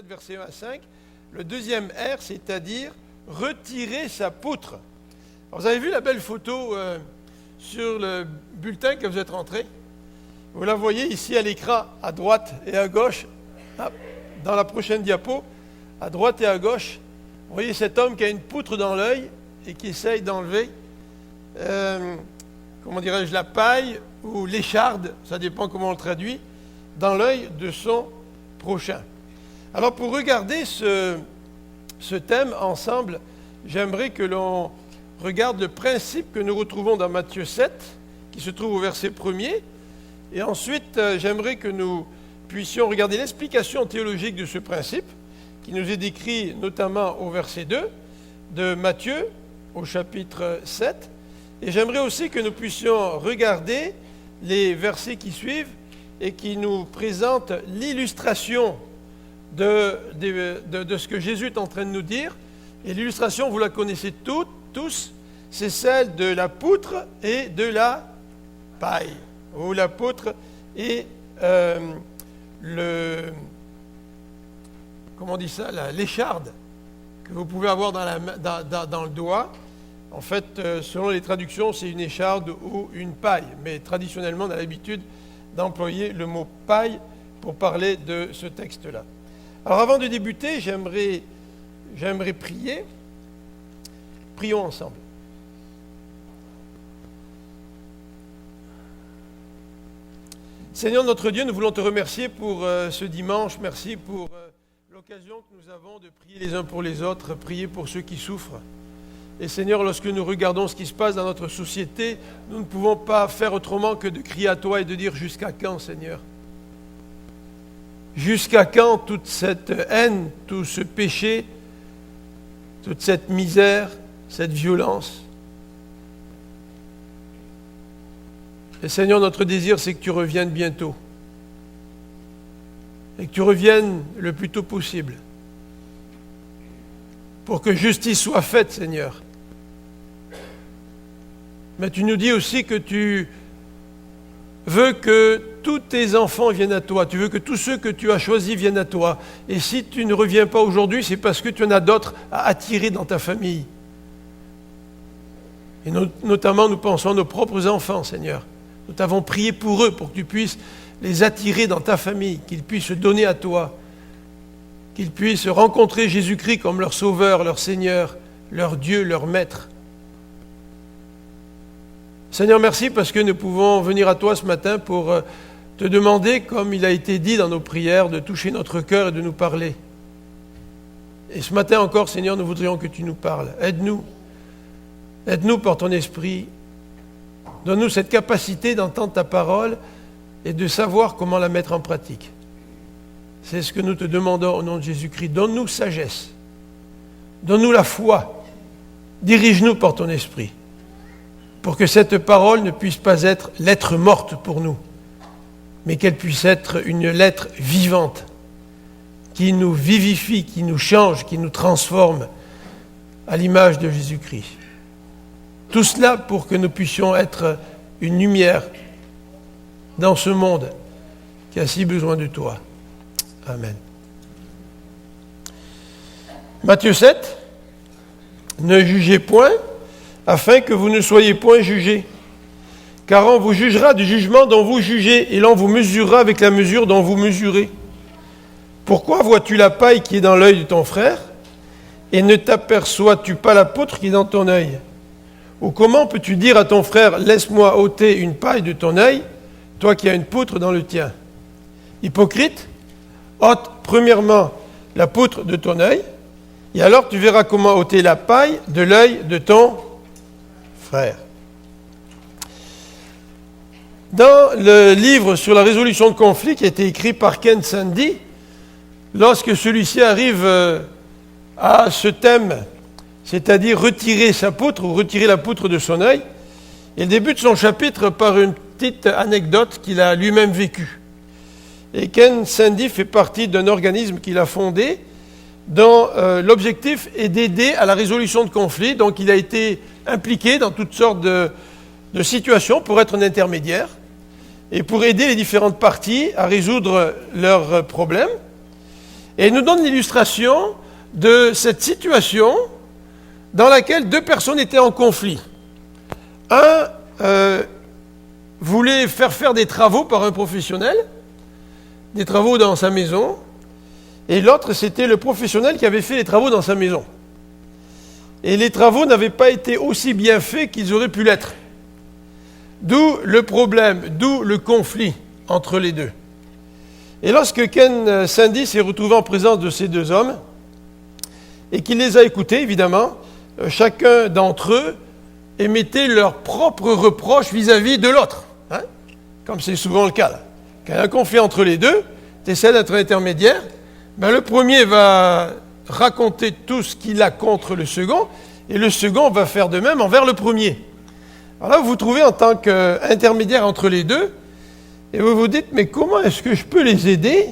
versets 1 à 5, le deuxième R, c'est-à-dire retirer sa poutre. Alors, vous avez vu la belle photo sur le bulletin que vous êtes rentré? Vous la voyez ici à l'écran, à droite et à gauche, dans la prochaine diapo, à droite et à gauche. Vous voyez cet homme qui a une poutre dans l'œil et qui essaye d'enlever, la paille ou l'écharde, ça dépend comment on le traduit, dans l'œil de son prochain. Alors pour regarder ce thème ensemble, j'aimerais que l'on regarde le principe que nous retrouvons dans Matthieu 7, qui se trouve au verset 1er, et ensuite j'aimerais que nous puissions regarder l'explication théologique de ce principe, qui nous est décrit notamment au verset 2 de Matthieu, au chapitre 7, et j'aimerais aussi que nous puissions regarder les versets qui suivent et qui nous présentent l'illustration de ce que Jésus est en train de nous dire. Et l'illustration, vous la connaissez tous, c'est celle de la poutre et de la paille. Ou la poutre et l'écharde que vous pouvez avoir dans le doigt. En fait, selon les traductions, c'est une écharde ou une paille. Mais traditionnellement, on a l'habitude d'employer le mot paille pour parler de ce texte-là. Alors avant de débuter, j'aimerais prier. Prions ensemble. Seigneur notre Dieu, nous voulons te remercier pour ce dimanche. Merci pour l'occasion que nous avons de prier les uns pour les autres, prier pour ceux qui souffrent. Et Seigneur, lorsque nous regardons ce qui se passe dans notre société, nous ne pouvons pas faire autrement que de crier à toi et de dire « Jusqu'à quand, Seigneur ?» Jusqu'à quand toute cette haine, tout ce péché, toute cette misère, cette violence? Et Seigneur, notre désir, c'est que tu reviennes bientôt. Et que tu reviennes le plus tôt possible. Pour que justice soit faite, Seigneur. Mais tu nous dis aussi que tu veux que tous tes enfants viennent à toi. Tu veux que tous ceux que tu as choisis viennent à toi. Et si tu ne reviens pas aujourd'hui, c'est parce que tu en as d'autres à attirer dans ta famille. Et notamment, nous pensons à nos propres enfants, Seigneur. Nous t'avons prié pour eux, pour que tu puisses les attirer dans ta famille, qu'ils puissent se donner à toi, qu'ils puissent rencontrer Jésus-Christ comme leur Sauveur, leur Seigneur, leur Dieu, leur Maître. Seigneur, merci parce que nous pouvons venir à toi ce matin pour te demander, comme il a été dit dans nos prières, de toucher notre cœur et de nous parler. Et ce matin encore, Seigneur, nous voudrions que tu nous parles. Aide-nous. Aide-nous par ton esprit. Donne-nous cette capacité d'entendre ta parole et de savoir comment la mettre en pratique. C'est ce que nous te demandons au nom de Jésus-Christ. Donne-nous sagesse. Donne-nous la foi. Dirige-nous par ton esprit. Pour que cette parole ne puisse pas être lettre morte pour nous, mais qu'elle puisse être une lettre vivante, qui nous vivifie, qui nous change, qui nous transforme à l'image de Jésus-Christ. Tout cela pour que nous puissions être une lumière dans ce monde qui a si besoin de toi. Amen. Matthieu 7, ne jugez point, afin que vous ne soyez point jugés. Car on vous jugera du jugement dont vous jugez, et l'on vous mesurera avec la mesure dont vous mesurez. Pourquoi vois-tu la paille qui est dans l'œil de ton frère, et ne t'aperçois-tu pas la poutre qui est dans ton œil? Ou comment peux-tu dire à ton frère, laisse-moi ôter une paille de ton œil, toi qui as une poutre dans le tien? Hypocrite, ôte premièrement la poutre de ton œil, et alors tu verras comment ôter la paille de l'œil de ton frère. Dans le livre sur la résolution de conflits qui a été écrit par Ken Sande, lorsque celui-ci arrive à ce thème, c'est-à-dire retirer sa poutre ou retirer la poutre de son œil, il débute son chapitre par une petite anecdote qu'il a lui-même vécue. Et Ken Sande fait partie d'un organisme qu'il a fondé dont l'objectif est d'aider à la résolution de conflits. Donc il a été impliqué dans toutes sortes de situations pour être un intermédiaire et pour aider les différentes parties à résoudre leurs problèmes. Et il nous donne l'illustration de cette situation dans laquelle deux personnes étaient en conflit. Un voulait faire des travaux par un professionnel, des travaux dans sa maison, et l'autre, c'était le professionnel qui avait fait les travaux dans sa maison. Et les travaux n'avaient pas été aussi bien faits qu'ils auraient pu l'être. D'où le problème, d'où le conflit entre les deux. Et lorsque Ken Sande s'est retrouvé en présence de ces deux hommes, et qu'il les a écoutés, évidemment, chacun d'entre eux émettait leurs propres reproches vis-à-vis de l'autre. Hein? Comme c'est souvent le cas. Là. Quand il y a un conflit entre les deux, tu essaies d'être intermédiaire, ben le premier va raconter tout ce qu'il a contre le second, et le second va faire de même envers le premier. Alors là, vous vous trouvez en tant qu'intermédiaire entre les deux, et vous vous dites, mais comment est-ce que je peux les aider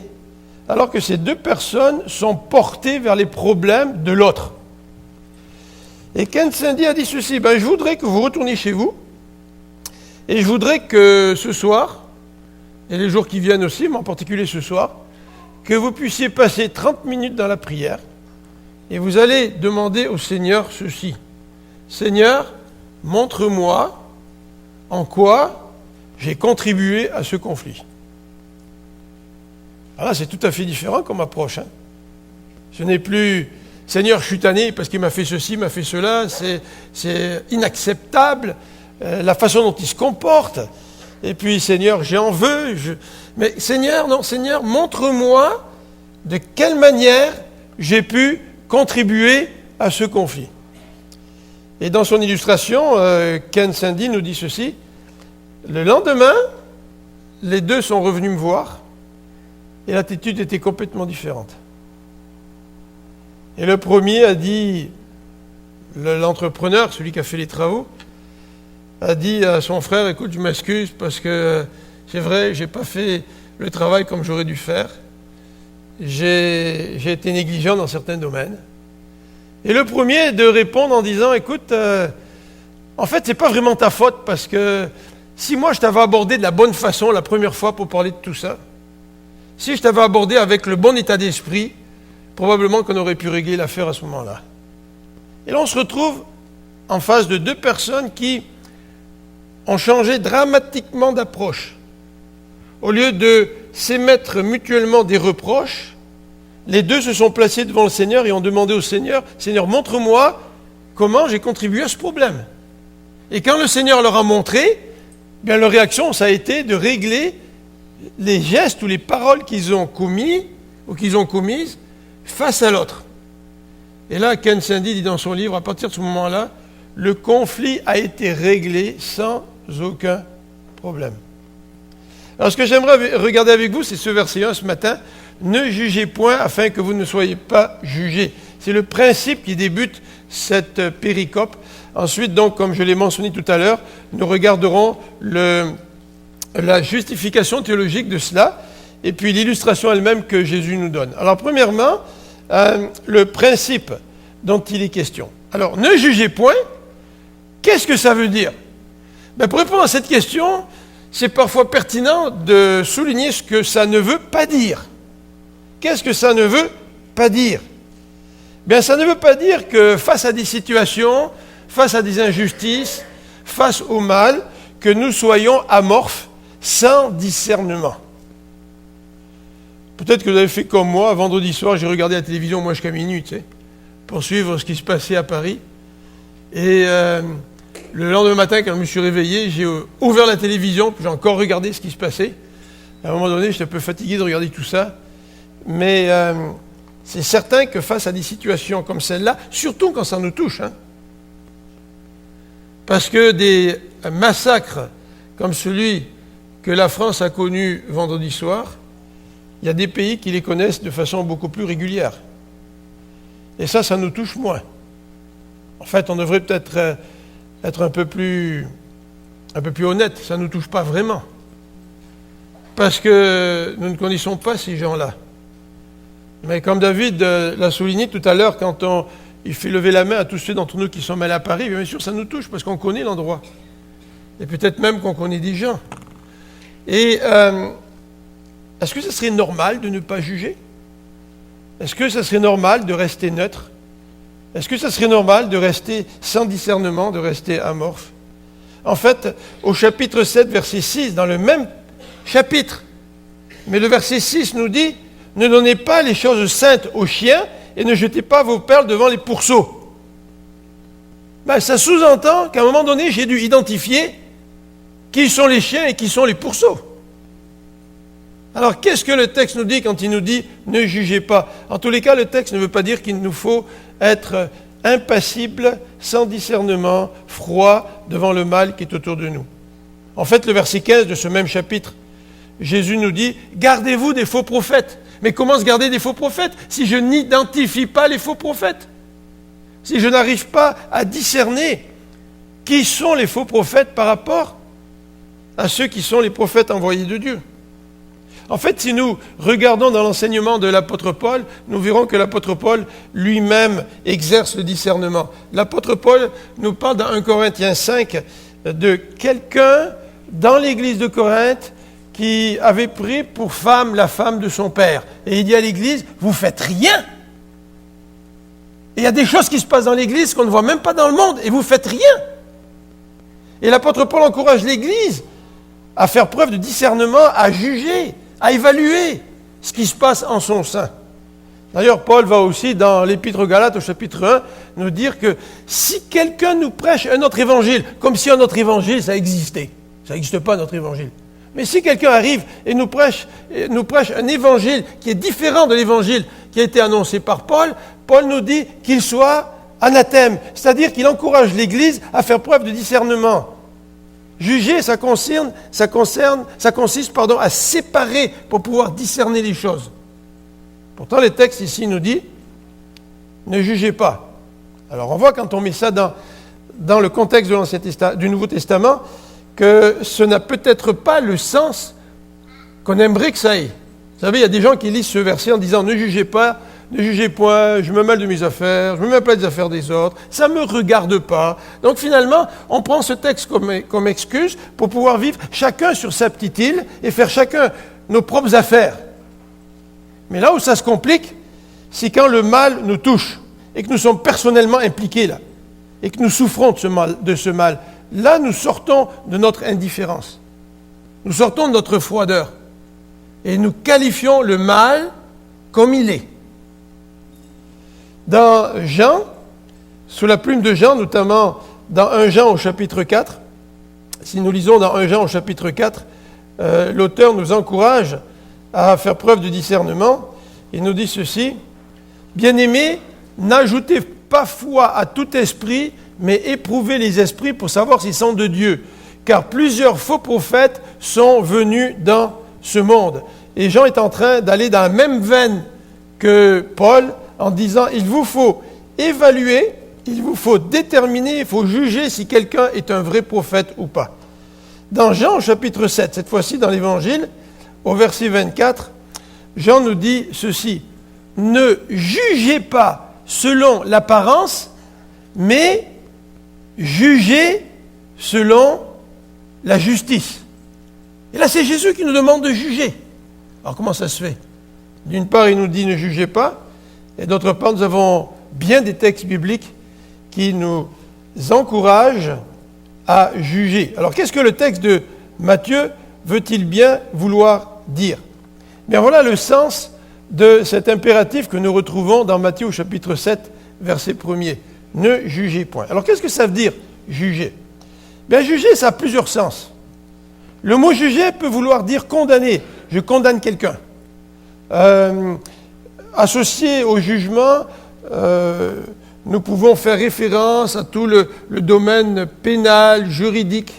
alors que ces deux personnes sont portées vers les problèmes de l'autre? Et Ken Sande a dit ceci, je voudrais que vous retourniez chez vous, et je voudrais que ce soir, et les jours qui viennent aussi, mais en particulier ce soir, que vous puissiez passer 30 minutes dans la prière, et vous allez demander au Seigneur ceci. Seigneur, montre-moi en quoi j'ai contribué à ce conflit. Alors là, c'est tout à fait différent comme approche. Ce n'est plus « Seigneur, je suis tanné parce qu'il m'a fait ceci, m'a fait cela, c'est inacceptable, la façon dont il se comporte. Et puis, Seigneur, j'en veux. Mais Seigneur, non, Seigneur, montre-moi de quelle manière j'ai pu contribuer à ce conflit. » Et dans son illustration, Ken Sande nous dit ceci. Le lendemain, les deux sont revenus me voir et l'attitude était complètement différente. Et le premier a dit, l'entrepreneur, celui qui a fait les travaux, a dit à son frère, écoute, je m'excuse parce que c'est vrai, je n'ai pas fait le travail comme j'aurais dû faire. J'ai été négligent dans certains domaines. Et le premier de répondre en disant, écoute, en fait, ce n'est pas vraiment ta faute parce que si moi je t'avais abordé de la bonne façon la première fois pour parler de tout ça, si je t'avais abordé avec le bon état d'esprit, probablement qu'on aurait pu régler l'affaire à ce moment-là. Et là, on se retrouve en face de deux personnes qui ont changé dramatiquement d'approche. Au lieu de s'émettre mutuellement des reproches, les deux se sont placés devant le Seigneur et ont demandé au Seigneur, « Seigneur, montre-moi comment j'ai contribué à ce problème. » Et quand le Seigneur leur a montré, bien leur réaction, ça a été de régler les gestes ou les paroles qu'ils ont commis ou qu'ils ont commises face à l'autre. Et là, Ken Sande dit dans son livre, à partir de ce moment-là, le conflit a été réglé sans aucun problème. Alors, ce que j'aimerais regarder avec vous, c'est ce verset 1 ce matin. Ne jugez point afin que vous ne soyez pas jugés. C'est le principe qui débute cette péricope. Ensuite, donc, comme je l'ai mentionné tout à l'heure, nous regarderons la justification théologique de cela et puis l'illustration elle-même que Jésus nous donne. Alors, premièrement, le principe dont il est question. Alors, ne jugez point, qu'est-ce que ça veut dire? Pour répondre à cette question, c'est parfois pertinent de souligner ce que ça ne veut pas dire. Qu'est-ce que ça ne veut pas dire? Bien, ça ne veut pas dire que face à des situations, face à des injustices, face au mal, que nous soyons amorphes, sans discernement. Peut-être que vous avez fait comme moi, vendredi soir, j'ai regardé la télévision, moi jusqu'à minuit, pour suivre ce qui se passait à Paris. Et le lendemain matin, quand je me suis réveillé, j'ai ouvert la télévision, puis j'ai encore regardé ce qui se passait. À un moment donné, j'étais un peu fatigué de regarder tout ça. Mais c'est certain que face à des situations comme celle-là, surtout quand ça nous touche, parce que des massacres comme celui que la France a connu vendredi soir, il y a des pays qui les connaissent de façon beaucoup plus régulière. Et ça nous touche moins. En fait, on devrait peut-être être un peu plus honnête. Ça ne nous touche pas vraiment. Parce que nous ne connaissons pas ces gens-là. Mais comme David l'a souligné tout à l'heure, quand il fait lever la main à tous ceux d'entre nous qui sont mal à Paris, bien sûr, ça nous touche parce qu'on connaît l'endroit. Et peut-être même qu'on connaît des gens. Et est-ce que ce serait normal de ne pas juger? Est-ce que ça serait normal de rester neutre? Est-ce que ça serait normal de rester sans discernement, de rester amorphe? En fait, au chapitre 7, verset 6, dans le même chapitre, mais le verset 6 nous dit « Ne donnez pas les choses saintes aux chiens et ne jetez pas vos perles devant les pourceaux. » Ça sous-entend qu'à un moment donné, j'ai dû identifier qui sont les chiens et qui sont les pourceaux. Alors, qu'est-ce que le texte nous dit quand il nous dit « Ne jugez pas » ? En tous les cas, le texte ne veut pas dire qu'il nous faut être impassible, sans discernement, froid devant le mal qui est autour de nous. En fait, le verset 15 de ce même chapitre, Jésus nous dit « Gardez-vous des faux prophètes ». Mais comment se garder des faux prophètes si je n'identifie pas les faux prophètes? Si je n'arrive pas à discerner qui sont les faux prophètes par rapport à ceux qui sont les prophètes envoyés de Dieu? En fait, si nous regardons dans l'enseignement de l'apôtre Paul, nous verrons que l'apôtre Paul lui-même exerce le discernement. L'apôtre Paul nous parle dans 1 Corinthiens 5 de quelqu'un dans l'église de Corinthe qui avait pris pour femme la femme de son père. Et il dit à l'église, vous faites rien. Et il y a des choses qui se passent dans l'église qu'on ne voit même pas dans le monde, et vous faites rien. Et l'apôtre Paul encourage l'église à faire preuve de discernement, à juger, à évaluer ce qui se passe en son sein. D'ailleurs, Paul va aussi, dans l'Épître aux Galates, au chapitre 1, nous dire que si quelqu'un nous prêche un autre évangile, comme si un autre évangile, ça existait. Ça n'existe pas, notre évangile. Mais si quelqu'un arrive et nous prêche un évangile qui est différent de l'évangile qui a été annoncé par Paul, Paul nous dit qu'il soit anathème, c'est-à-dire qu'il encourage l'Église à faire preuve de discernement. Juger, ça consiste à séparer pour pouvoir discerner les choses. Pourtant, le texte ici nous dit « Ne jugez pas ». Alors, on voit quand on met ça dans le contexte du Nouveau Testament que ce n'a peut-être pas le sens qu'on aimerait que ça ait. Vous savez, il y a des gens qui lisent ce verset en disant « Ne jugez pas, ne jugez point, je me mêle de mes affaires, je me mêle pas des affaires des autres, ça ne me regarde pas. » Donc finalement, on prend ce texte comme excuse pour pouvoir vivre chacun sur sa petite île et faire chacun nos propres affaires. Mais là où ça se complique, c'est quand le mal nous touche et que nous sommes personnellement impliqués là, et que nous souffrons de ce mal. Là, nous sortons de notre indifférence. Nous sortons de notre froideur. Et nous qualifions le mal comme il est. Dans Jean, sous la plume de Jean, notamment dans 1 Jean au chapitre 4, si nous lisons dans 1 Jean au chapitre 4, l'auteur nous encourage à faire preuve de discernement. Il nous dit ceci, « Bien-aimés, n'ajoutez pas foi à tout esprit, mais éprouvez les esprits pour savoir s'ils sont de Dieu. Car plusieurs faux prophètes sont venus dans ce monde. » Et Jean est en train d'aller dans la même veine que Paul en disant « Il vous faut évaluer, il vous faut déterminer, il faut juger si quelqu'un est un vrai prophète ou pas. » Dans Jean chapitre 7, cette fois-ci dans l'Évangile, au verset 24, Jean nous dit ceci, « Ne jugez pas selon l'apparence, mais jugez selon la justice. » Et là, c'est Jésus qui nous demande de juger. Alors, comment ça se fait? D'une part, il nous dit « Ne jugez pas », et d'autre part, nous avons bien des textes bibliques qui nous encouragent à juger. Alors, qu'est-ce que le texte de Matthieu veut-il bien vouloir dire? Bien, voilà le sens de cet impératif que nous retrouvons dans Matthieu au chapitre 7, verset 1er. Ne jugez point. Alors, qu'est-ce que ça veut dire, juger? Bien, juger, ça a plusieurs sens. Le mot juger peut vouloir dire condamner. Je condamne quelqu'un. Associé au jugement, nous pouvons faire référence à tout le domaine pénal, juridique.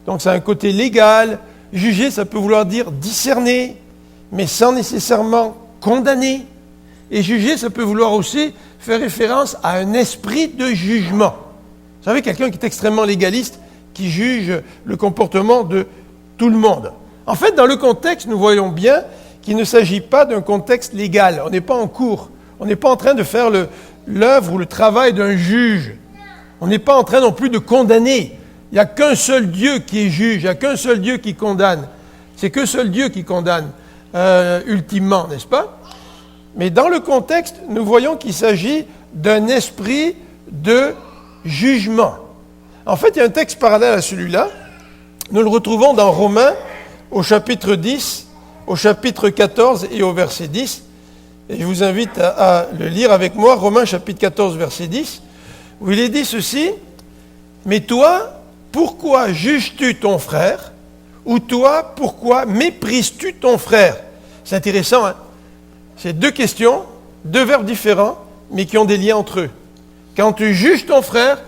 Donc, ça a un côté légal. Juger, ça peut vouloir dire discerner, mais sans nécessairement condamner. Et juger, ça peut vouloir aussi faire référence à un esprit de jugement. Vous savez, quelqu'un qui est extrêmement légaliste, qui juge le comportement de tout le monde. En fait, dans le contexte, nous voyons bien qu'il ne s'agit pas d'un contexte légal. On n'est pas en cours. On n'est pas en train de faire l'œuvre ou le travail d'un juge. On n'est pas en train non plus de condamner. Il n'y a qu'un seul Dieu qui est juge. Il n'y a qu'un seul Dieu qui condamne. C'est qu'un seul Dieu qui condamne, ultimement, n'est-ce pas? Mais dans le contexte, nous voyons qu'il s'agit d'un esprit de jugement. En fait, il y a un texte parallèle à celui-là. Nous le retrouvons dans Romains au chapitre 10, au chapitre 14 et au verset 10. Et je vous invite à le lire avec moi, Romains chapitre 14, verset 10, où il est dit ceci: « Mais toi, pourquoi juges-tu ton frère? Ou toi, pourquoi méprises-tu ton frère ?» C'est intéressant, hein? C'est deux questions, deux verbes différents, mais qui ont des liens entre eux. Quand tu juges ton frère,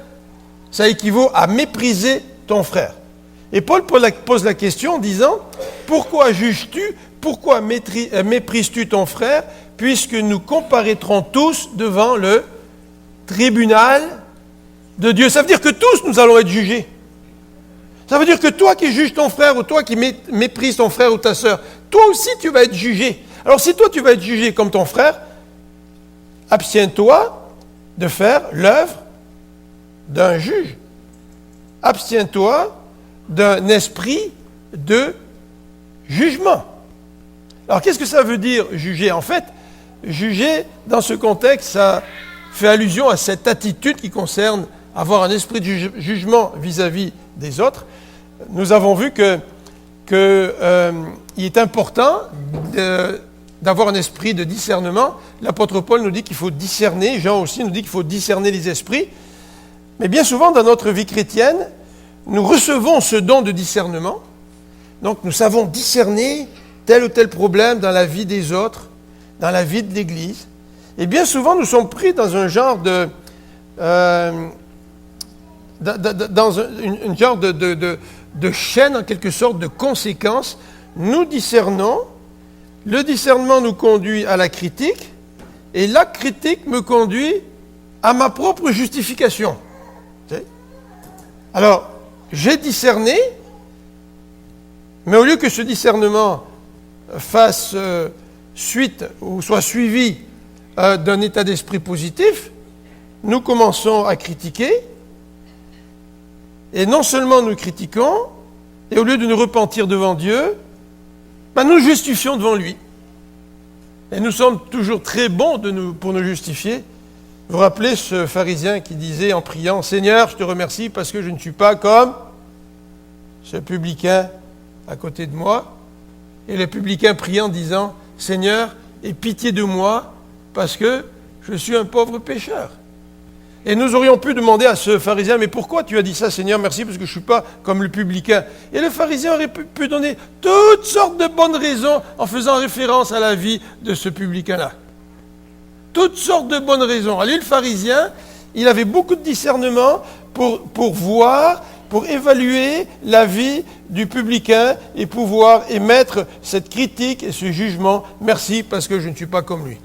ça équivaut à mépriser ton frère. Et Paul pose la question en disant, « Pourquoi juges-tu, pourquoi méprises-tu ton frère, puisque nous comparaîtrons tous devant le tribunal de Dieu. » Ça veut dire que tous nous allons être jugés. Ça veut dire que toi qui juges ton frère, ou toi qui méprises ton frère ou ta sœur, toi aussi tu vas être jugé. Alors si toi tu vas être jugé comme ton frère, abstiens-toi de faire l'œuvre d'un juge. Abstiens-toi d'un esprit de jugement. Alors qu'est-ce que ça veut dire juger? En fait, juger dans ce contexte, ça fait allusion à cette attitude qui concerne avoir un esprit de jugement vis-à-vis des autres. Nous avons vu qu'il est important d'avoir un esprit de discernement. L'apôtre Paul nous dit qu'il faut discerner, Jean aussi nous dit qu'il faut discerner les esprits. Mais bien souvent dans notre vie chrétienne, nous recevons ce don de discernement. Donc nous savons discerner tel ou tel problème dans la vie des autres, dans la vie de l'Église. Et bien souvent nous sommes pris dans un genre de... une genre de chaîne, en quelque sorte, de conséquences. Nous discernons, le discernement nous conduit à la critique, et la critique me conduit à ma propre justification. Alors, j'ai discerné, mais au lieu que ce discernement fasse suite ou soit suivi d'un état d'esprit positif, nous commençons à critiquer. Et non seulement nous critiquons, et au lieu de nous repentir devant Dieu, nous justifions devant lui. Et nous sommes toujours très bons pour nous justifier. Vous vous rappelez ce pharisien qui disait en priant, « Seigneur, je te remercie parce que je ne suis pas comme ce publicain à côté de moi. » Et le publicain priant, disant, « Seigneur, aie pitié de moi parce que je suis un pauvre pécheur. » Et nous aurions pu demander à ce pharisien, « Mais pourquoi tu as dit ça, Seigneur? Merci, parce que je ne suis pas comme le publicain. » Et le pharisien aurait pu donner toutes sortes de bonnes raisons en faisant référence à la vie de ce publicain-là. Toutes sortes de bonnes raisons. Alors, le pharisien, il avait beaucoup de discernement pour voir, pour évaluer la vie du publicain et pouvoir émettre cette critique et ce jugement. « Merci, parce que je ne suis pas comme lui. »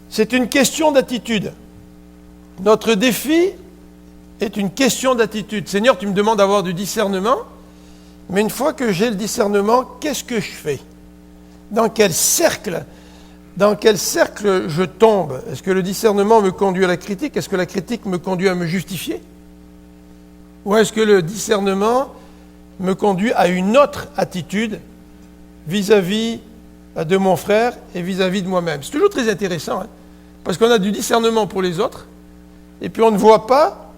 C'est une question d'attitude. Notre défi est une question d'attitude. Seigneur, tu me demandes d'avoir du discernement, mais une fois que j'ai le discernement, qu'est-ce que je fais? Dans quel cercle je tombe? Est-ce que le discernement me conduit à la critique? Est-ce que la critique me conduit à me justifier? Ou est-ce que le discernement me conduit à une autre attitude vis-à-vis de mon frère et vis-à-vis de moi-même? C'est toujours très intéressant, hein? Parce qu'on a du discernement pour les autres, et puis on ne voit pas,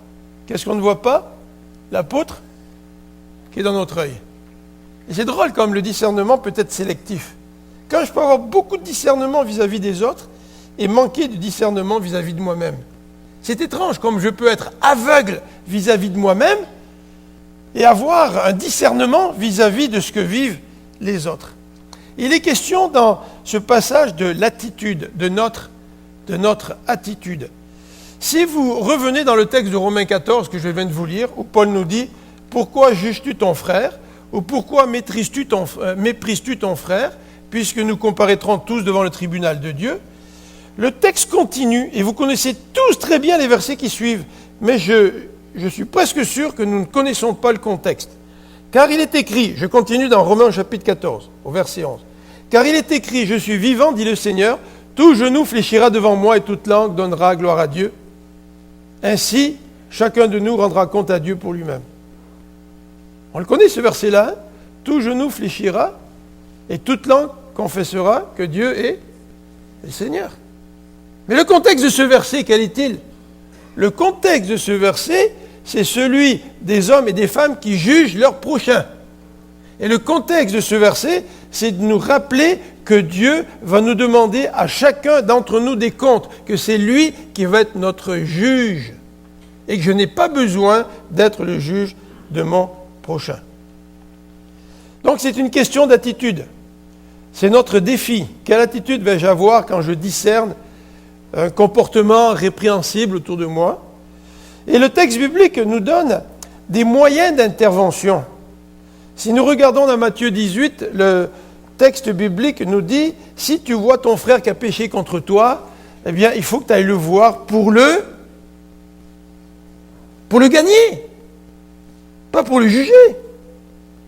qu'est-ce qu'on ne voit pas? La poutre qui est dans notre œil. Et c'est drôle comme le discernement peut être sélectif. Quand je peux avoir beaucoup de discernement vis-à-vis des autres, et manquer de discernement vis-à-vis de moi-même. C'est étrange comme je peux être aveugle vis-à-vis de moi-même, et avoir un discernement vis-à-vis de ce que vivent les autres. Il est question dans ce passage de l'attitude, de notre attitude. Si vous revenez dans le texte de Romains 14 que je viens de vous lire, où Paul nous dit « Pourquoi juges-tu ton frère ?» ou « Pourquoi méprises-tu ton frère ?» puisque nous comparaîtrons tous devant le tribunal de Dieu. Le texte continue, et vous connaissez tous très bien les versets qui suivent, mais je suis presque sûr que nous ne connaissons pas le contexte. Car il est écrit, je continue dans Romains chapitre 14, au verset 11, « Car il est écrit, je suis vivant, dit le Seigneur, tout genou fléchira devant moi et toute langue donnera gloire à Dieu. Ainsi, chacun de nous rendra compte à Dieu pour lui-même. » On le connaît ce verset-là, hein? Tout genou fléchira et toute langue confessera que Dieu est le Seigneur. Mais le contexte de ce verset, quel est-il? Le contexte de ce verset, c'est celui des hommes et des femmes qui jugent leur prochain. Et le contexte de ce verset, c'est de nous rappeler que Dieu va nous demander à chacun d'entre nous des comptes, que c'est lui qui va être notre juge, et que je n'ai pas besoin d'être le juge de mon prochain. Donc c'est une question d'attitude. C'est notre défi. Quelle attitude vais-je avoir quand je discerne un comportement répréhensible autour de moi? Et le texte biblique nous donne des moyens d'intervention. Si nous regardons dans Matthieu 18, le texte biblique nous dit, si tu vois ton frère qui a péché contre toi, eh bien, il faut que tu ailles le voir pour le gagner. Pas pour le juger,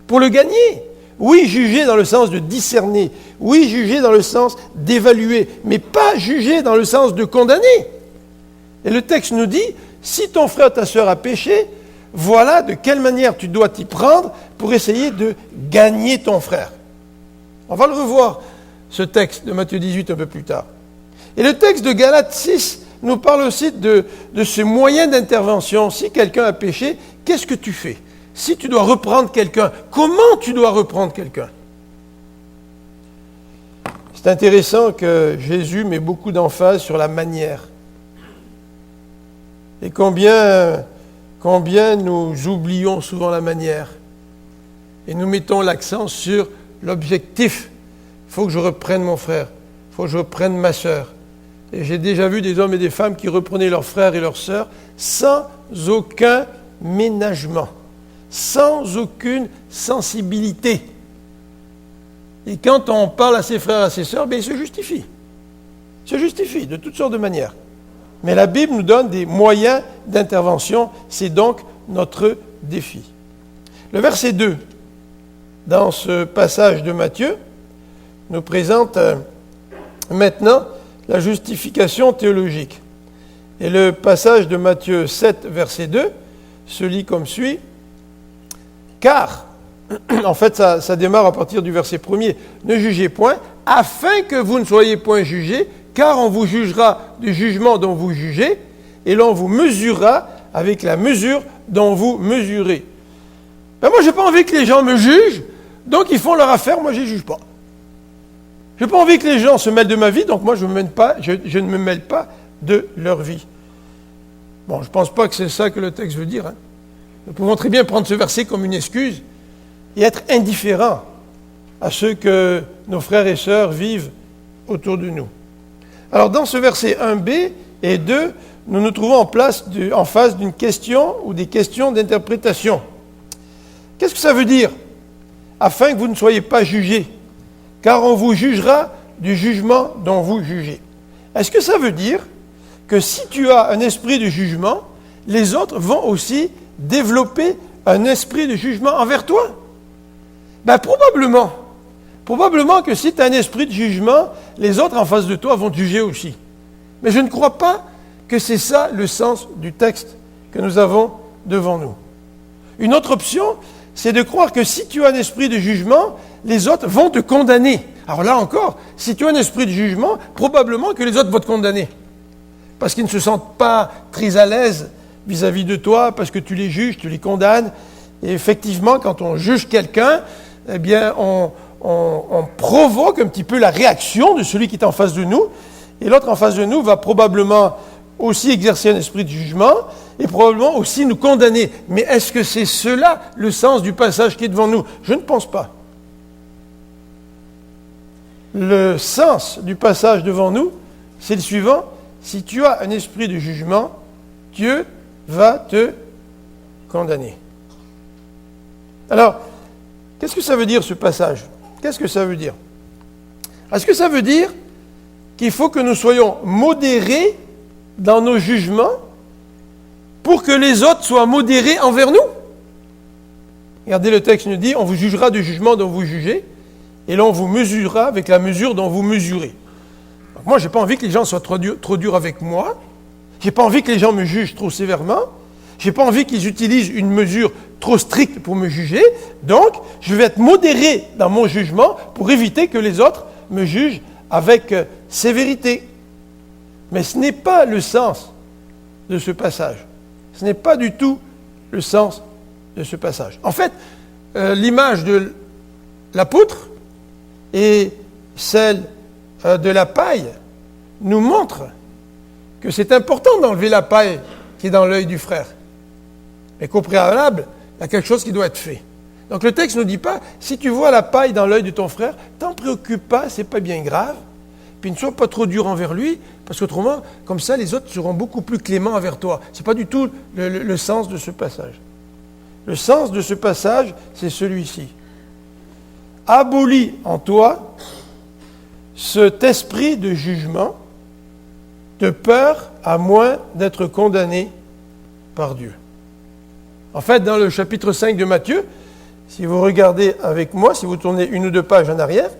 pour le gagner. Oui, juger dans le sens de discerner. Oui, juger dans le sens d'évaluer, mais pas juger dans le sens de condamner. Et le texte nous dit, si ton frère ou ta sœur a péché, voilà de quelle manière tu dois t'y prendre pour essayer de gagner ton frère. On va le revoir, ce texte de Matthieu 18 un peu plus tard. Et le texte de Galates 6 nous parle aussi de ce moyen d'intervention. Si quelqu'un a péché, qu'est-ce que tu fais? Si tu dois reprendre quelqu'un, comment tu dois reprendre quelqu'un? C'est intéressant que Jésus met beaucoup d'emphase sur la manière. Et combien nous oublions souvent la manière. Et nous mettons l'accent sur l'objectif. Il faut que je reprenne mon frère. Il faut que je reprenne ma sœur. Et j'ai déjà vu des hommes et des femmes qui reprenaient leurs frères et leurs sœurs sans aucun ménagement, sans aucune sensibilité. Et quand on parle à ses frères et à ses sœurs, bien, il se justifie. Il se justifie de toutes sortes de manières. Mais la Bible nous donne des moyens d'intervention. C'est donc notre défi. Le verset 2, dans ce passage de Matthieu, nous présente maintenant la justification théologique. Et le passage de Matthieu 7, verset 2, se lit comme suit. Car, en fait, ça démarre à partir du verset 1er. Ne jugez point, afin que vous ne soyez point jugés, car on vous jugera du jugement dont vous jugez, et l'on vous mesurera avec la mesure dont vous mesurez. Ben moi, je n'ai pas envie que les gens me jugent, donc ils font leur affaire, moi je ne les juge pas. Je n'ai pas envie que les gens se mêlent de ma vie, donc moi je ne me mêle pas de leur vie. Bon, je ne pense pas que c'est ça que le texte veut dire. Nous pouvons très bien prendre ce verset comme une excuse et être indifférents à ce que nos frères et sœurs vivent autour de nous. Alors dans ce verset 1b et 2, nous nous trouvons en face d'une question ou des questions d'interprétation. Qu'est-ce que ça veut dire? Afin que vous ne soyez pas jugés, car on vous jugera du jugement dont vous jugez. Est-ce que ça veut dire que si tu as un esprit de jugement, les autres vont aussi développer un esprit de jugement envers toi? Ben probablement. Probablement que si tu as un esprit de jugement, les autres en face de toi vont te juger aussi. Mais je ne crois pas que c'est ça le sens du texte que nous avons devant nous. Une autre option, c'est de croire que si tu as un esprit de jugement, les autres vont te condamner. Alors là encore, si tu as un esprit de jugement, probablement que les autres vont te condamner. Parce qu'ils ne se sentent pas très à l'aise vis-à-vis de toi, parce que tu les juges, tu les condamnes. Et effectivement, quand on juge quelqu'un, eh bien, on provoque un petit peu la réaction de celui qui est en face de nous. Et l'autre en face de nous va probablement aussi exercer un esprit de jugement et probablement aussi nous condamner. Mais est-ce que c'est cela le sens du passage qui est devant nous? Je ne pense pas. Le sens du passage devant nous, c'est le suivant. Si tu as un esprit de jugement, Dieu va te condamner. Alors, qu'est-ce que ça veut dire ce passage? Qu'est-ce que ça veut dire? Est-ce que ça veut dire qu'il faut que nous soyons modérés dans nos jugements pour que les autres soient modérés envers nous? Regardez, le texte nous dit, on vous jugera du jugement dont vous jugez, et l'on vous mesurera avec la mesure dont vous mesurez. Donc moi, je n'ai pas envie que les gens soient trop durs avec moi. Je n'ai pas envie que les gens me jugent trop sévèrement. Je n'ai pas envie qu'ils utilisent une mesure trop stricte pour me juger. Donc, je vais être modéré dans mon jugement pour éviter que les autres me juge avec sévérité. Mais ce n'est pas le sens de ce passage. Ce n'est pas du tout le sens de ce passage. En fait, l'image de la poutre et celle de la paille nous montrent que c'est important d'enlever la paille qui est dans l'œil du frère. Mais qu'au préalable, il y a quelque chose qui doit être fait. Donc le texte ne nous dit pas, si tu vois la paille dans l'œil de ton frère, t'en préoccupe pas, c'est pas bien grave, puis ne sois pas trop dur envers lui, parce qu'autrement, comme ça, les autres seront beaucoup plus cléments envers toi. Ce n'est pas du tout le sens de ce passage. Le sens de ce passage, c'est celui-ci. Abolis en toi cet esprit de jugement, de peur, à moins d'être condamné par Dieu. En fait, dans le chapitre 5 de Matthieu, si vous regardez avec moi, si vous tournez une ou deux pages en arrière,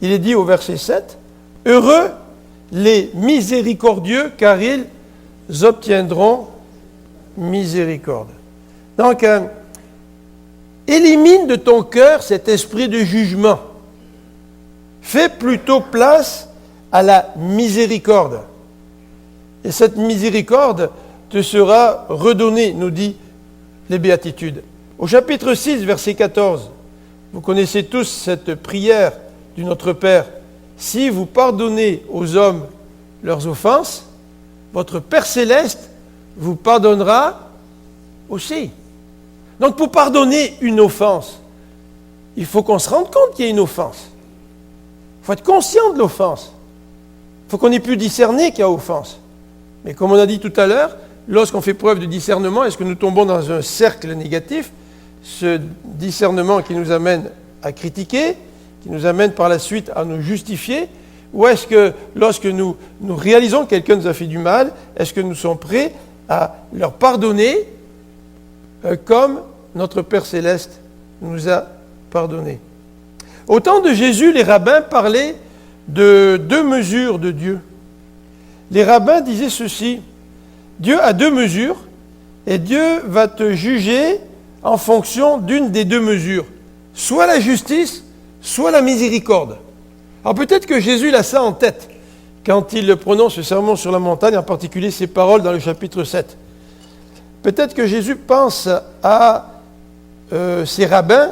il est dit au verset 7, « Heureux les miséricordieux, car ils obtiendront miséricorde. » Donc, élimine de ton cœur cet esprit de jugement. Fais plutôt place à la miséricorde. Et cette miséricorde te sera redonnée, nous dit les Béatitudes. Au chapitre 6, verset 14, vous connaissez tous cette prière du Notre Père. Si vous pardonnez aux hommes leurs offenses, votre Père céleste vous pardonnera aussi. Donc pour pardonner une offense, il faut qu'on se rende compte qu'il y a une offense. Il faut être conscient de l'offense. Il faut qu'on ait pu discerner qu'il y a offense. Mais comme on a dit tout à l'heure, lorsqu'on fait preuve de discernement, est-ce que nous tombons dans un cercle négatif, ce discernement qui nous amène à critiquer, qui nous amène par la suite à nous justifier, ou est-ce que lorsque nous réalisons que quelqu'un nous a fait du mal, est-ce que nous sommes prêts à leur pardonner comme notre Père Céleste nous a pardonné? Au temps de Jésus, les rabbins parlaient de deux mesures de Dieu. Les rabbins disaient ceci: Dieu a deux mesures et Dieu va te juger en fonction d'une des deux mesures, soit la justice, soit la miséricorde. Alors peut-être que Jésus a ça en tête quand il prononce le sermon sur la montagne, en particulier ses paroles dans le chapitre 7. Peut-être que Jésus pense à ces rabbins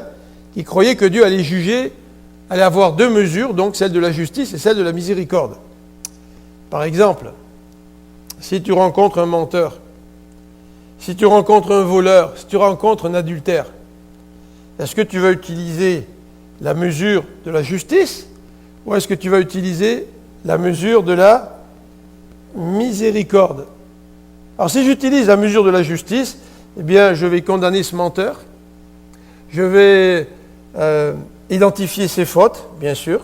qui croyaient que Dieu allait juger, allait avoir deux mesures, donc celle de la justice et celle de la miséricorde. Par exemple, si tu rencontres un menteur, si tu rencontres un voleur, si tu rencontres un adultère, est-ce que tu vas utiliser la mesure de la justice ou est-ce que tu vas utiliser la mesure de la miséricorde? Alors si j'utilise la mesure de la justice, eh bien je vais condamner ce menteur, je vais identifier ses fautes, bien sûr.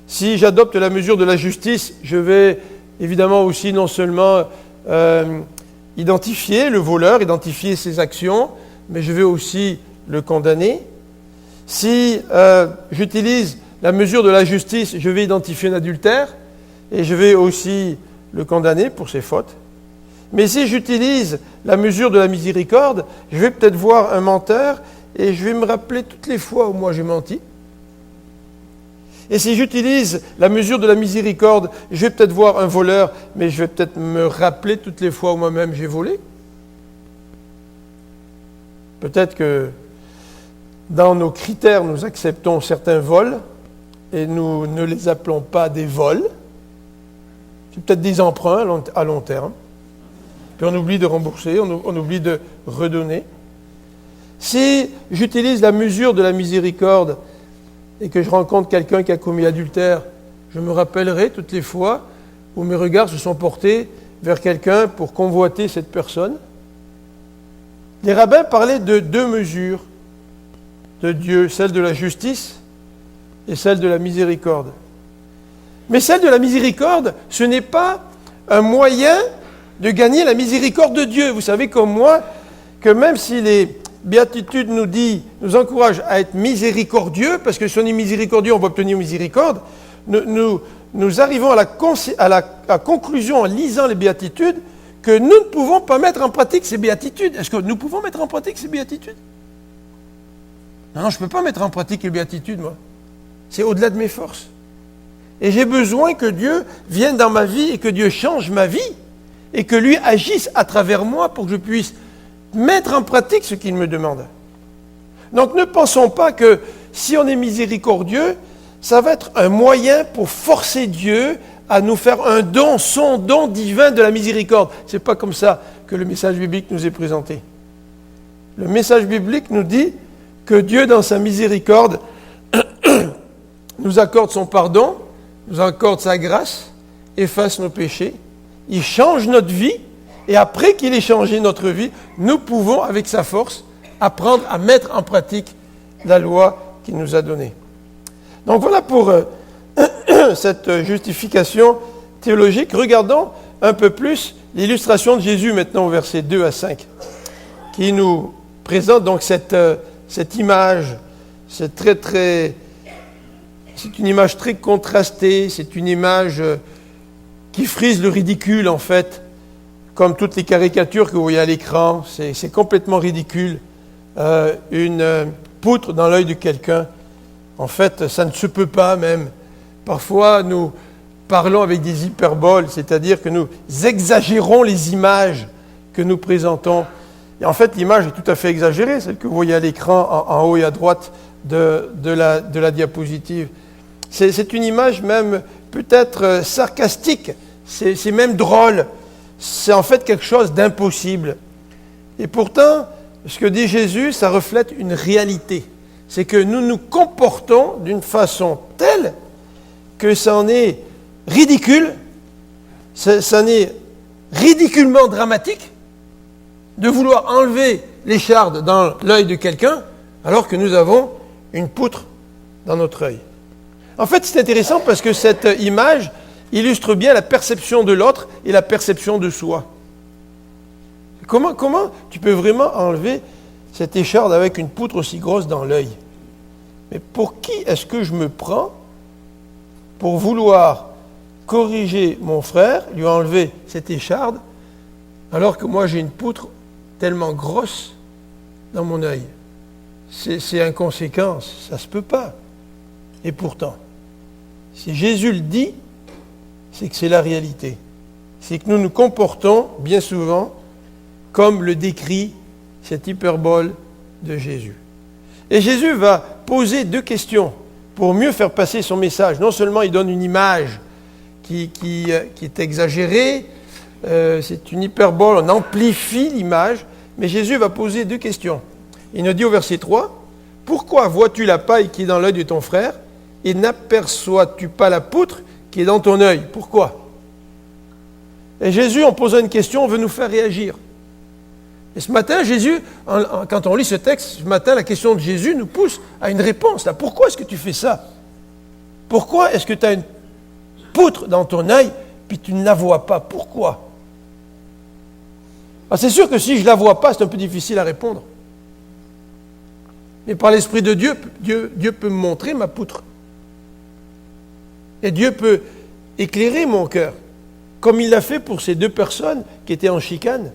Si j'adopte la mesure de la justice, je vais évidemment aussi non seulement identifier le voleur, identifier ses actions, mais je vais aussi le condamner. Si j'utilise la mesure de la justice, je vais identifier un adultère et je vais aussi le condamner pour ses fautes. Mais si j'utilise la mesure de la miséricorde, je vais peut-être voir un menteur et je vais me rappeler toutes les fois où moi j'ai menti. Et si j'utilise la mesure de la miséricorde, je vais peut-être voir un voleur, mais je vais peut-être me rappeler toutes les fois où moi-même j'ai volé. Peut-être que dans nos critères, nous acceptons certains vols et nous ne les appelons pas des vols. C'est peut-être des emprunts à long terme. Puis on oublie de rembourser, on oublie de redonner. Si j'utilise la mesure de la miséricorde et que je rencontre quelqu'un qui a commis adultère, je me rappellerai toutes les fois où mes regards se sont portés vers quelqu'un pour convoiter cette personne. Les rabbins parlaient de deux mesures de Dieu, celle de la justice et celle de la miséricorde. Mais celle de la miséricorde, ce n'est pas un moyen de gagner la miséricorde de Dieu. Vous savez comme moi que même si les Béatitudes nous encouragent à être miséricordieux, parce que si on est miséricordieux, on va obtenir miséricorde, nous arrivons à la conclusion en lisant les Béatitudes que nous ne pouvons pas mettre en pratique ces Béatitudes. Est-ce que nous pouvons mettre en pratique ces Béatitudes? Non, je ne peux pas mettre en pratique les Béatitudes, moi. C'est au-delà de mes forces. Et j'ai besoin que Dieu vienne dans ma vie et que Dieu change ma vie et que lui agisse à travers moi pour que je puisse mettre en pratique ce qu'il me demande. Donc ne pensons pas que si on est miséricordieux, ça va être un moyen pour forcer Dieu à nous faire un don, son don divin de la miséricorde. Ce n'est pas comme ça que le message biblique nous est présenté. Le message biblique nous dit que Dieu, dans sa miséricorde, nous accorde son pardon, nous accorde sa grâce, efface nos péchés, il change notre vie, et après qu'il ait changé notre vie, nous pouvons, avec sa force, apprendre à mettre en pratique la loi qu'il nous a donnée. Donc voilà pour cette justification théologique. Regardons un peu plus l'illustration de Jésus maintenant au verset 2 à 5, qui nous présente donc cette image. C'est une image très contrastée, c'est une image qui frise le ridicule en fait, comme toutes les caricatures que vous voyez à l'écran, c'est complètement ridicule. Une poutre dans l'œil de quelqu'un, en fait, ça ne se peut pas même. Parfois, nous parlons avec des hyperboles, c'est-à-dire que nous exagérons les images que nous présentons. Et en fait, l'image est tout à fait exagérée, celle que vous voyez à l'écran en haut et à droite de la diapositive. C'est une image même peut-être sarcastique, c'est même drôle. C'est en fait quelque chose d'impossible. Et pourtant, ce que dit Jésus, ça reflète une réalité. C'est que nous nous comportons d'une façon telle que ça en est ridicule, ça en est ridiculement dramatique de vouloir enlever l'écharde dans l'œil de quelqu'un alors que nous avons une poutre dans notre œil. En fait, c'est intéressant parce que cette image illustre bien la perception de l'autre et la perception de soi. Comment tu peux vraiment enlever cette écharde avec une poutre aussi grosse dans l'œil? Mais pour qui est-ce que je me prends pour vouloir corriger mon frère, lui enlever cette écharde, alors que moi j'ai une poutre tellement grosse dans mon œil? C'est inconséquent, ça ne se peut pas. Et pourtant, si Jésus le dit, c'est que c'est la réalité. C'est que nous nous comportons bien souvent comme le décrit cette hyperbole de Jésus. Et Jésus va poser deux questions pour mieux faire passer son message. Non seulement il donne une image qui est exagérée, c'est une hyperbole, on amplifie l'image, mais Jésus va poser deux questions. Il nous dit au verset 3, « Pourquoi vois-tu la paille qui est dans l'œil de ton frère et n'aperçois-tu pas la poutre qui est dans ton œil? » Pourquoi? Et Jésus, en posant une question, veut nous faire réagir. Et ce matin, Jésus, quand on lit ce texte, ce matin, la question de Jésus nous pousse à une réponse. Là. Pourquoi est-ce que tu fais ça? Pourquoi est-ce que tu as une poutre dans ton œil puis tu ne la vois pas? Pourquoi? C'est sûr que si je ne la vois pas, c'est un peu difficile à répondre. Mais par l'Esprit de Dieu, Dieu peut me montrer ma poutre. Et Dieu peut éclairer mon cœur, comme il l'a fait pour ces deux personnes qui étaient en chicane.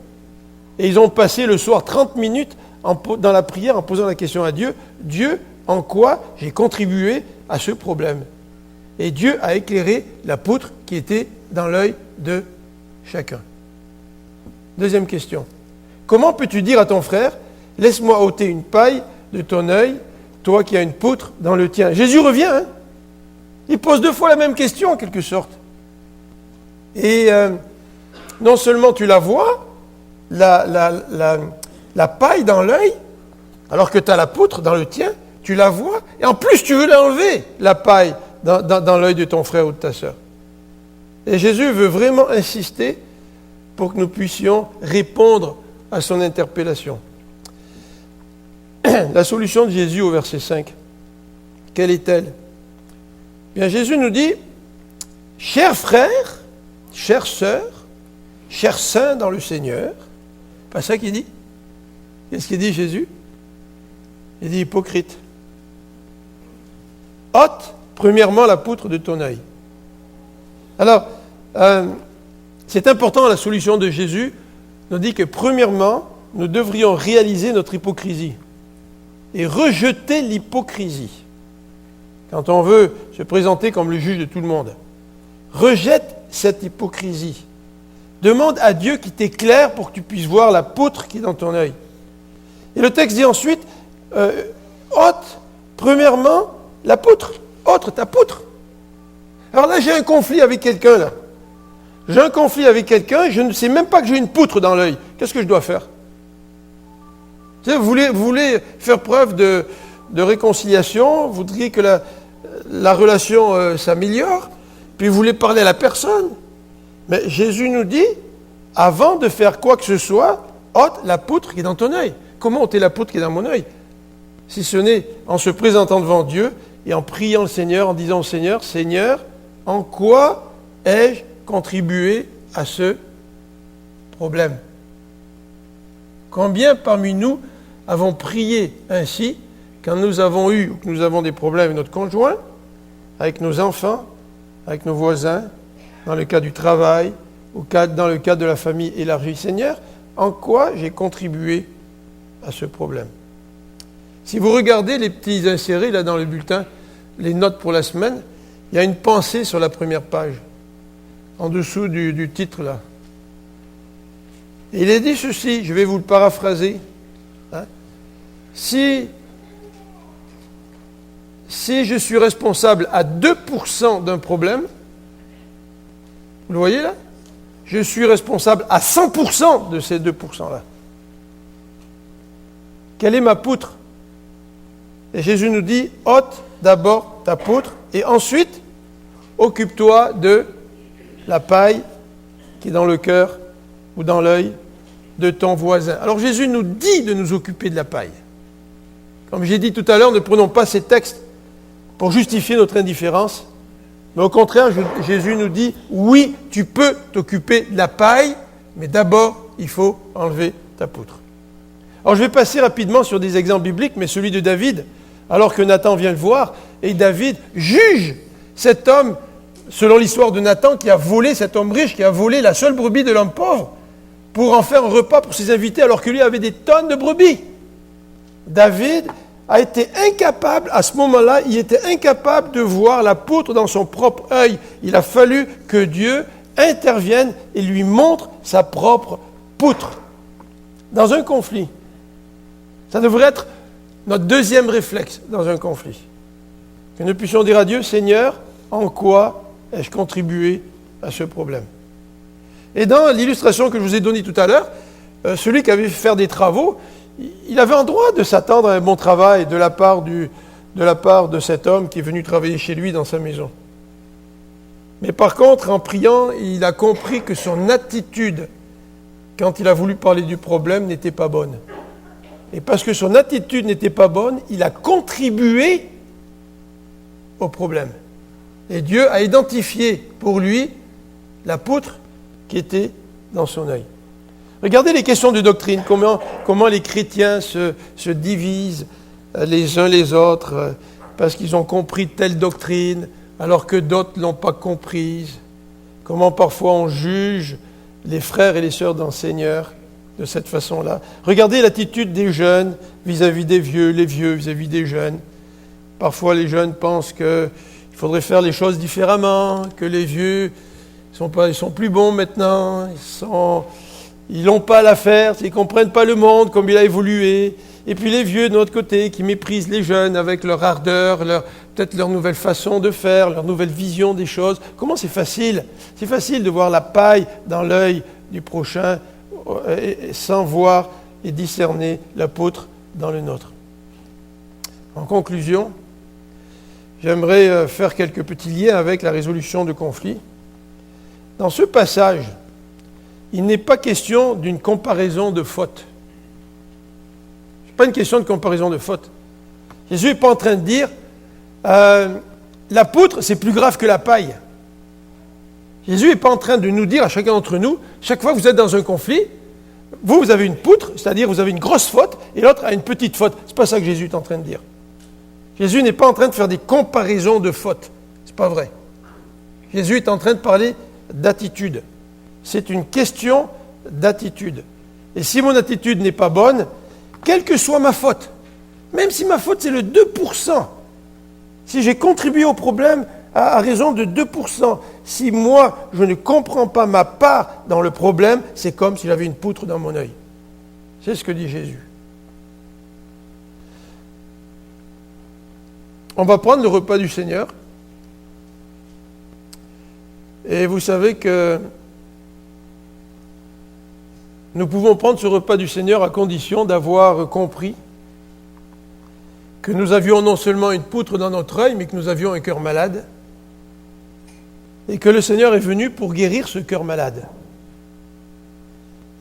Et ils ont passé le soir 30 minutes dans la prière en posant la question à Dieu, « Dieu, en quoi j'ai contribué à ce problème ?» Et Dieu a éclairé la poutre qui était dans l'œil de chacun. Deuxième question. Comment peux-tu dire à ton frère, « Laisse-moi ôter une paille de ton œil, toi qui as une poutre dans le tien ?» Jésus revient, hein? Il pose deux fois la même question en quelque sorte. Et non seulement tu la vois, la paille dans l'œil, alors que tu as la poutre dans le tien, tu la vois, et en plus tu veux l'enlever, la paille, dans l'œil de ton frère ou de ta sœur. Et Jésus veut vraiment insister pour que nous puissions répondre à son interpellation. La solution de Jésus au verset 5, quelle est-elle? Bien, Jésus nous dit, « Chers frères, chères sœurs, chers saints dans le Seigneur », pas ça qu'il dit? Qu'est-ce qu'il dit Jésus? Il dit hypocrite. Ôte premièrement la poutre de ton œil. Alors, c'est important, la solution de Jésus nous dit que premièrement, nous devrions réaliser notre hypocrisie et rejeter l'hypocrisie. quand on veut se présenter comme le juge de tout le monde. Rejette cette hypocrisie. Demande à Dieu qu'il t'éclaire pour que tu puisses voir la poutre qui est dans ton œil. Et le texte dit ensuite, ôte, premièrement, la poutre. Ôte ta poutre. Alors là, j'ai un conflit avec quelqu'un, là. J'ai un conflit avec quelqu'un, je ne sais même pas que j'ai une poutre dans l'œil. Qu'est-ce que je dois faire? Tu sais, vous voulez faire preuve de réconciliation, vous voudriez que la relation s'améliore, puis vous voulez parler à la personne. Mais Jésus nous dit, avant de faire quoi que ce soit, ôte la poutre qui est dans ton œil. Comment ôter la poutre qui est dans mon œil? Si ce n'est en se présentant devant Dieu et en priant le Seigneur, en disant au Seigneur, Seigneur, en quoi ai-je contribué à ce problème? Combien parmi nous avons prié ainsi quand nous avons eu ou que nous avons des problèmes avec notre conjoint, avec nos enfants, avec nos voisins, dans le cas du travail, ou dans le cas de la famille élargie? Seigneur, en quoi j'ai contribué à ce problème? Si vous regardez les petits insérés là dans le bulletin, les notes pour la semaine, il y a une pensée sur la première page, en dessous du titre là. Et il est dit ceci, je vais vous le paraphraser. Hein? Si je suis responsable à 2% d'un problème, vous le voyez là? Je suis responsable à 100% de ces 2%-là. Quelle est ma poutre? Et Jésus nous dit, ôte d'abord ta poutre et ensuite, occupe-toi de la paille qui est dans le cœur ou dans l'œil de ton voisin. Alors Jésus nous dit de nous occuper de la paille. Comme j'ai dit tout à l'heure, ne prenons pas ces textes pour justifier notre indifférence, mais au contraire, Jésus nous dit, oui, tu peux t'occuper de la paille, mais d'abord, il faut enlever ta poutre. Alors je vais passer rapidement sur des exemples bibliques, mais celui de David, alors que Nathan vient le voir, et David juge cet homme, selon l'histoire de Nathan, qui a volé, cet homme riche, qui a volé la seule brebis de l'homme pauvre, pour en faire un repas pour ses invités, alors que lui avait des tonnes de brebis. David a été incapable, à ce moment-là, il était incapable de voir la poutre dans son propre œil. Il a fallu que Dieu intervienne et lui montre sa propre poutre. Dans un conflit, ça devrait être notre deuxième réflexe dans un conflit. Que nous puissions dire à Dieu, Seigneur, en quoi ai-je contribué à ce problème? Et dans l'illustration que je vous ai donnée tout à l'heure, celui qui avait fait faire des travaux, il avait un droit de s'attendre à un bon travail de la part de cet homme qui est venu travailler chez lui dans sa maison. Mais par contre, en priant, il a compris que son attitude, quand il a voulu parler du problème, n'était pas bonne. Et parce que son attitude n'était pas bonne, il a contribué au problème. Et Dieu a identifié pour lui la poutre qui était dans son œil. Regardez les questions de doctrine, comment les chrétiens se divisent les uns les autres parce qu'ils ont compris telle doctrine alors que d'autres ne l'ont pas comprise. Comment parfois on juge les frères et les sœurs dans le Seigneur de cette façon-là. Regardez l'attitude des jeunes vis-à-vis des vieux, les vieux vis-à-vis des jeunes. Parfois les jeunes pensent qu'il faudrait faire les choses différemment, que les vieux ils sont plus bons maintenant, ils n'ont pas l'affaire, ils ne comprennent pas le monde comme il a évolué. Et puis les vieux de notre côté qui méprisent les jeunes avec leur ardeur, peut-être leur nouvelle façon de faire, leur nouvelle vision des choses. Comment c'est facile? C'est facile de voir la paille dans l'œil du prochain sans voir et discerner la poutre dans le nôtre. En conclusion, j'aimerais faire quelques petits liens avec la résolution de conflits. Dans ce passage, il n'est pas question d'une comparaison de fautes. Ce n'est pas une question de comparaison de fautes. Jésus n'est pas en train de dire la poutre, c'est plus grave que la paille. Jésus n'est pas en train de nous dire à chacun d'entre nous, chaque fois que vous êtes dans un conflit, vous avez une poutre, c'est-à-dire vous avez une grosse faute, et l'autre a une petite faute. Ce n'est pas ça que Jésus est en train de dire. Jésus n'est pas en train de faire des comparaisons de fautes. Ce n'est pas vrai. Jésus est en train de parler d'attitude. C'est une question d'attitude. Et si mon attitude n'est pas bonne, quelle que soit ma faute, même si ma faute c'est le 2%, Si j'ai contribué au problème à raison de 2%, si moi, je ne comprends pas ma part dans le problème, c'est comme si j'avais une poutre dans mon œil. C'est ce que dit Jésus. On va prendre le repas du Seigneur. Et vous savez que nous pouvons prendre ce repas du Seigneur à condition d'avoir compris que nous avions non seulement une poutre dans notre œil, mais que nous avions un cœur malade, et que le Seigneur est venu pour guérir ce cœur malade.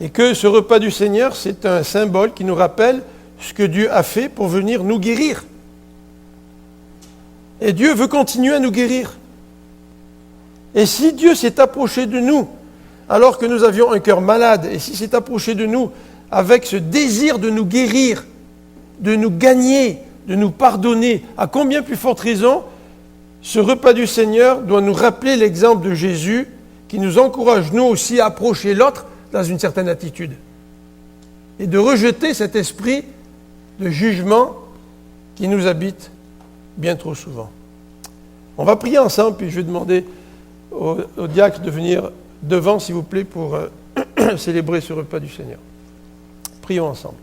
Et que ce repas du Seigneur, c'est un symbole qui nous rappelle ce que Dieu a fait pour venir nous guérir. Et Dieu veut continuer à nous guérir. Et si Dieu s'est approché de nous alors que nous avions un cœur malade, et s'il s'est approché de nous avec ce désir de nous guérir, de nous gagner, de nous pardonner, à combien plus forte raison, ce repas du Seigneur doit nous rappeler l'exemple de Jésus qui nous encourage nous aussi à approcher l'autre dans une certaine attitude et de rejeter cet esprit de jugement qui nous habite bien trop souvent. On va prier ensemble, puis je vais demander au diacre de venir devant, s'il vous plaît, pour célébrer ce repas du Seigneur. Prions ensemble.